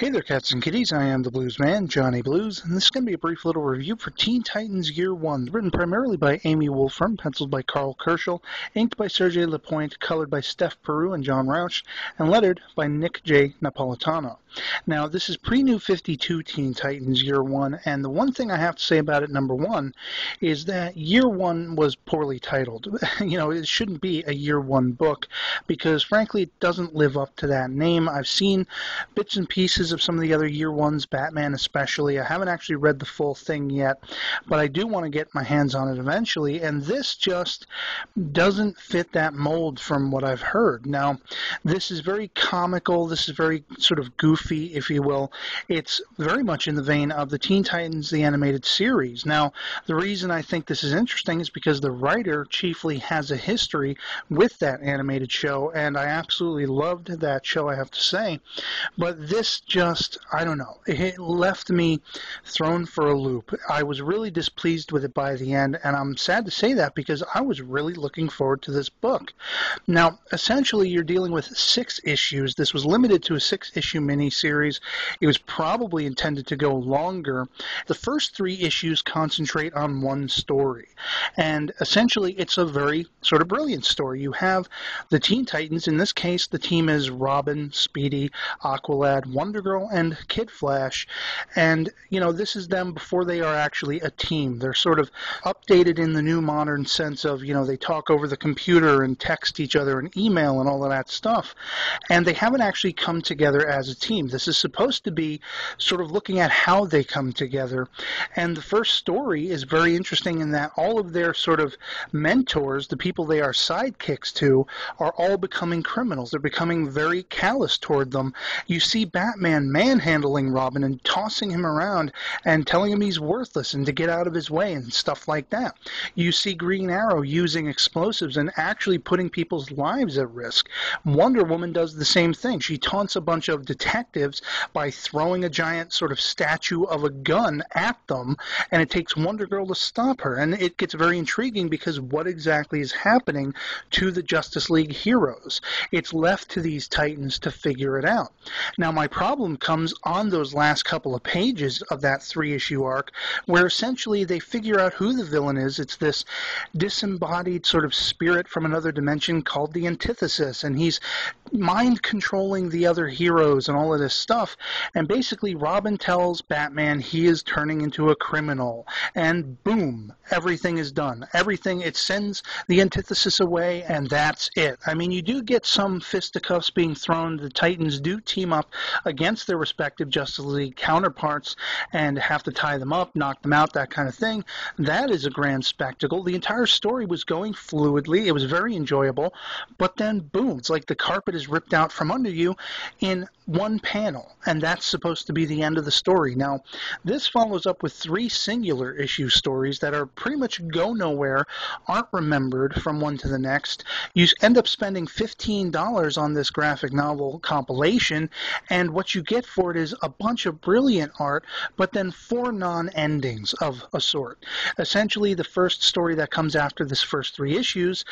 Hey there, cats and kitties. I am the Blues Man, Johnny Blues, and this is going to be a brief little review for Teen Titans Year 1, written primarily by Amy Wolfram, penciled by Carl Kerschel, inked by Sergei Lapointe, colored by Steph Peru and John Rauch, and lettered by Nick J. Napolitano. Now, this is pre-New 52 Teen Titans Year 1, and the one thing I have to say about it, number one, is that Year 1 was poorly titled. It shouldn't be a Year 1 book, because frankly, it doesn't live up to that name. I've seen bits and pieces of some of the other Year 1s, Batman especially. I haven't actually read the full thing yet, but I do want to get my hands on it eventually, and this just doesn't fit that mold from what I've heard. Now, this is very comical. This is very sort of goofy, if you will. It's very much in the vein of the Teen Titans, the animated series. Now, the reason I think this is interesting is because the writer chiefly has a history with that animated show, and I absolutely loved that show, I have to say. But this just, I don't know, it left me thrown for a loop. I was really displeased with it by the end, and I'm sad to say that because I was really looking forward to this book. Now, essentially, you're dealing with 6 issues. This was limited to a 6-issue miniseries. It was probably intended to go longer. The first 3 issues concentrate on one story, and essentially, it's a very sort of brilliant story. You have the Teen Titans. In this case, the team is Robin, Speedy, Aqua-Lad, Wonder Girl, and Kid Flash, and this is them before they are actually a team. They're sort of updated in the new modern sense of they talk over the computer and text each other and email and all of that stuff, and they haven't actually come together as a team. This is supposed to be sort of looking at how they come together, and the first story is very interesting in that all of their sort of mentors, the people they are sidekicks to, are all becoming criminals. They're becoming very callous toward them. You see Batman manhandling Robin and tossing him around and telling him he's worthless and to get out of his way and stuff like that. You see Green Arrow using explosives and actually putting people's lives at risk. Wonder Woman does the same thing. She taunts a bunch of detectives by throwing a giant sort of statue of a gun at them, and it takes Wonder Girl to stop her. And it gets very intriguing because what exactly is happening to the Justice League heroes? It's left to these Titans to figure it out. Now, my problem comes on those last couple of pages of that 3-issue arc, where essentially they figure out who the villain is. It's this disembodied sort of spirit from another dimension called the Antithesis, and he's mind-controlling the other heroes and all of this stuff. And basically, Robin tells Batman he is turning into a criminal, and boom, everything is done. It sends the Antithesis away, and that's it. I mean, you do get some fisticuffs being thrown. The Titans do team up against their respective Justice League counterparts and have to tie them up, knock them out, that kind of thing. That is a grand spectacle. The entire story was going fluidly. It was very enjoyable. But then, boom, it's like the carpet is ripped out from under you in one panel, and that's supposed to be the end of the story. Now, this follows up with 3 singular issue stories that are pretty much go nowhere, aren't remembered from one to the next. You end up spending $15 on this graphic novel compilation, and what you get for it is a bunch of brilliant art, but then 4 non-endings of a sort. Essentially, the first story that comes after this first 3 issues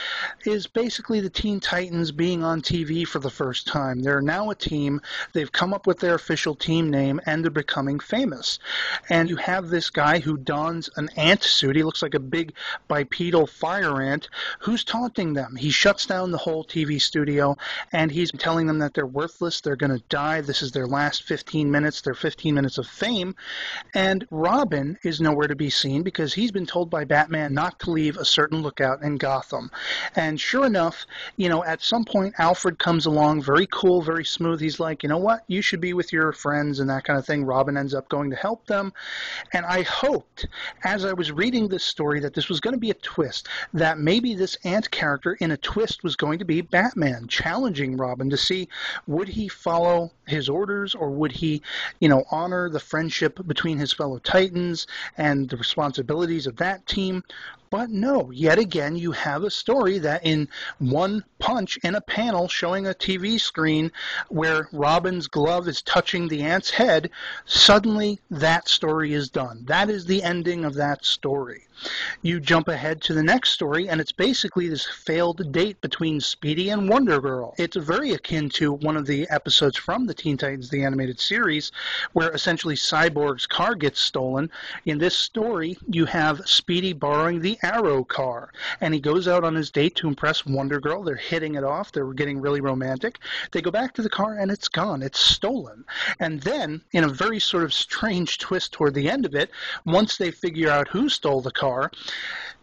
is basically the Teen Titans being on TV for the first time. They're now a team. They've come up with their official team name, and they're becoming famous. And you have this guy who dons an ant suit. He looks like a big bipedal fire ant who's taunting them. He shuts down the whole TV studio, and he's telling them that they're worthless, they're going to die, this is their last 15 minutes, their 15 minutes of fame. And Robin is nowhere to be seen because he's been told by Batman not to leave a certain lookout in Gotham. And sure enough, at some point Alfred comes along, very cool, very smooth. He's like, you know what, you should be with your friends and that kind of thing. Robin ends up going to help them. And I hoped, as I was reading this story, that this was going to be a twist, that maybe this ant character in a twist was going to be Batman challenging Robin to see would he follow his orders or would he, honor the friendship between his fellow Titans and the responsibilities of that team, But no, yet again, you have a story that in one punch in a panel showing a TV screen where Robin's glove is touching the ant's head, suddenly that story is done. That is the ending of that story. You jump ahead to the next story, and it's basically this failed date between Speedy and Wonder Girl. It's very akin to one of the episodes from the Teen Titans, the animated series, where essentially Cyborg's car gets stolen. In this story, you have Speedy borrowing the Arrow car, and he goes out on his date to impress Wonder Girl. They're hitting it off. They're getting really romantic. They go back to the car, and it's gone. It's stolen. And then, in a very sort of strange twist toward the end of it, once they figure out who stole the car,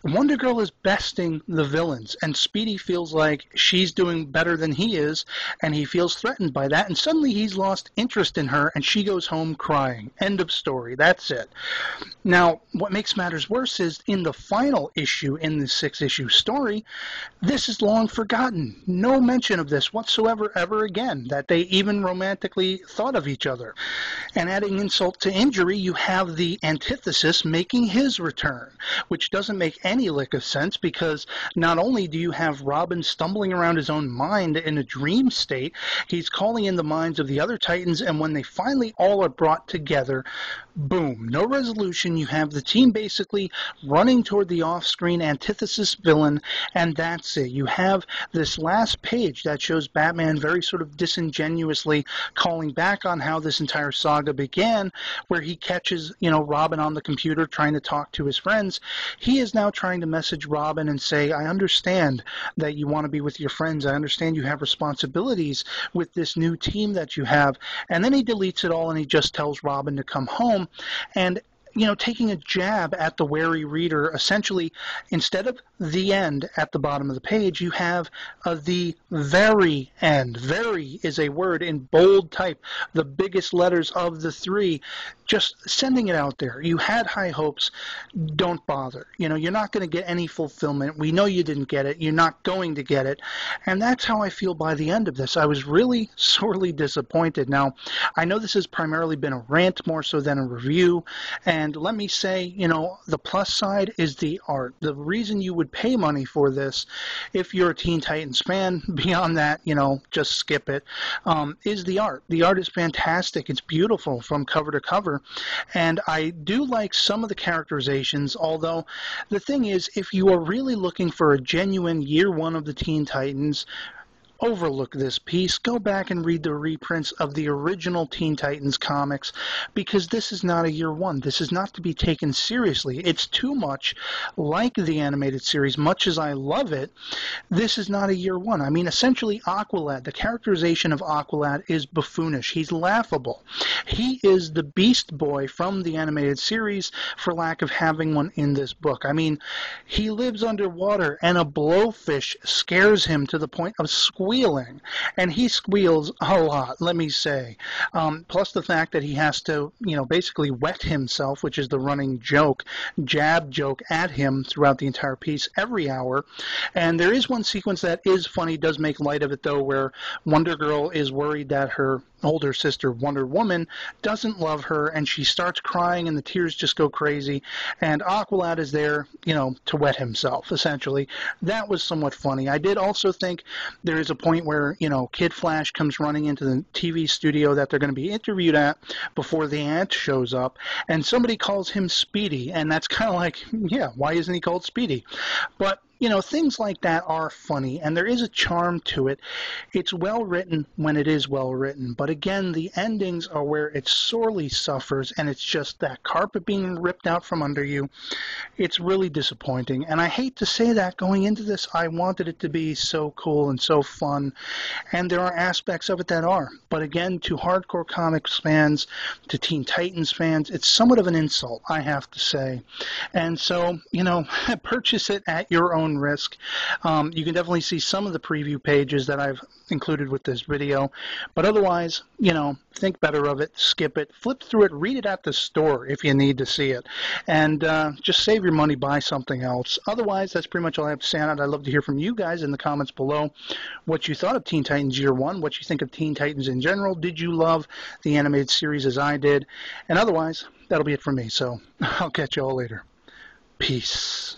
Wonder Girl is besting the villains, and Speedy feels like she's doing better than he is, and he feels threatened by that, and suddenly he's lost interest in her, and she goes home crying. End of story. That's it. Now, what makes matters worse is in the final issue in the 6-issue story, this is long forgotten. No mention of this whatsoever ever again, that they even romantically thought of each other. And adding insult to injury, you have the antithesis making his return, which doesn't make any lick of sense, because not only do you have Robin stumbling around his own mind in a dream state, he's calling in the minds of the other Titans, and when they finally all are brought together, boom, no resolution. You have the team basically running toward the off-screen antithesis villain, and that's it. You have this last page that shows Batman very sort of disingenuously calling back on how this entire saga began, where he catches, Robin on the computer trying to talk to his friends. He is now trying to message Robin and say, I understand that you want to be with your friends. I understand you have responsibilities with this new team that you have. And then he deletes it all and he just tells Robin to come home. And taking a jab at the wary reader, essentially, instead of the end at the bottom of the page, you have the very end. Very is a word in bold type, the biggest letters of the three, just sending it out there. You had high hopes. Don't bother. You're not going to get any fulfillment. We know you didn't get it. You're not going to get it. And that's how I feel by the end of this. I was really sorely disappointed. Now, I know this has primarily been a rant more so than a review, and let me say, the plus side is the art. The reason you would pay money for this, if you're a Teen Titans fan, beyond that, just skip it, is the art. The art is fantastic. It's beautiful from cover to cover. And I do like some of the characterizations, although the thing is, if you are really looking for a genuine year one of the Teen Titans, overlook this piece. Go back and read the reprints of the original Teen Titans comics, because this is not a year one. This is not to be taken seriously. It's too much like the animated series. Much as I love it, this is not a year one. I mean, essentially, Aqua-Lad, the characterization of Aqua-Lad is buffoonish. He's laughable. He is the Beast Boy from the animated series, for lack of having one in this book. I mean, he lives underwater, and a blowfish scares him to the point of squealing, and he squeals a lot, let me say. Plus the fact that he has to, basically wet himself, which is the running jab joke at him throughout the entire piece every hour. And there is one sequence that is funny, does make light of it though, where Wonder Girl is worried that her older sister, Wonder Woman, doesn't love her, and she starts crying, and the tears just go crazy, and Aqua-Lad is there, to wet himself, essentially. That was somewhat funny. I did also think there is a point where, Kid Flash comes running into the TV studio that they're going to be interviewed at before the Ant shows up, and somebody calls him Speedy, and that's kind of like, yeah, why isn't he called Speedy? But things like that are funny, and there is a charm to it. It's well written when it is well written, but again, the endings are where it sorely suffers, and it's just that carpet being ripped out from under you. It's really disappointing, and I hate to say that going into this. I wanted it to be so cool and so fun, and there are aspects of it that are. But again, to hardcore comics fans, to Teen Titans fans, it's somewhat of an insult, I have to say. And so, purchase it at your own risk. You can definitely see some of the preview pages that I've included with this video, but otherwise, think better of it, skip it, flip through it, read it at the store if you need to see it, and just save your money, buy something else. Otherwise, that's pretty much all I have to say on it. I'd love to hear from you guys in the comments below what you thought of Teen Titans Year 1, what you think of Teen Titans in general. Did you love the animated series as I did? And otherwise, that'll be it from me, so I'll catch you all later. Peace.